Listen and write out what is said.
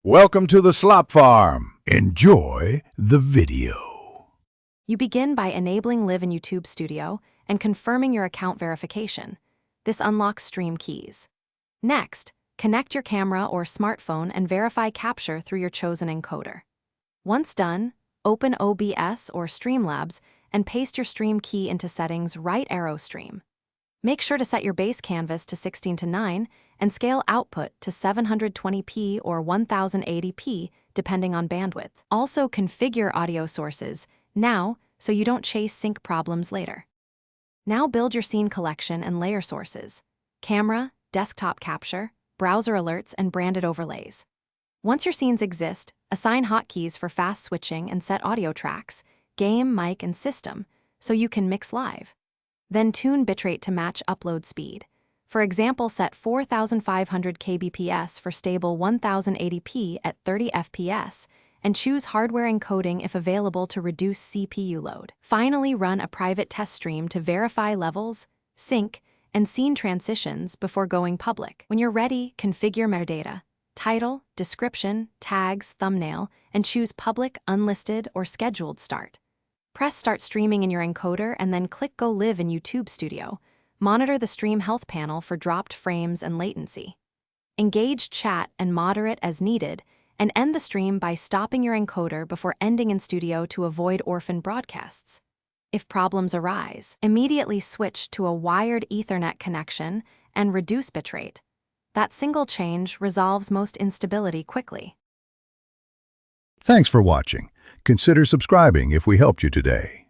Welcome to the Slop Farm. Enjoy the video. You begin by enabling Live in YouTube Studio and confirming your account verification. This unlocks stream keys. Next, connect your camera or smartphone and verify capture through your chosen encoder. Once done, open OBS or Streamlabs and paste your stream key into Settings right arrow Stream. Make sure to set your base canvas to 16:9 and scale output to 720p or 1080p depending on bandwidth. Also configure audio sources now so you don't chase sync problems later. Now build your scene collection and layer sources: camera, desktop capture, browser alerts, and branded overlays. Once your scenes exist, assign hotkeys for fast switching and set audio tracks, game, mic, and system so you can mix live. Then tune bitrate to match upload speed. For example, set 4500 kbps for stable 1080p at 30 fps, and choose hardware encoding if available to reduce CPU load. Finally, run a private test stream to verify levels, sync, and scene transitions before going public. When you're ready, configure metadata, title, description, tags, thumbnail, and choose public, unlisted, or scheduled start. Press Start Streaming in your encoder and then click Go Live in YouTube Studio. Monitor the stream health panel for dropped frames and latency. Engage chat and moderate as needed, and end the stream by stopping your encoder before ending in Studio to avoid orphan broadcasts. If problems arise, immediately switch to a wired Ethernet connection and reduce bitrate. That single change resolves most instability quickly. Thanks for watching. Consider subscribing if we helped you today.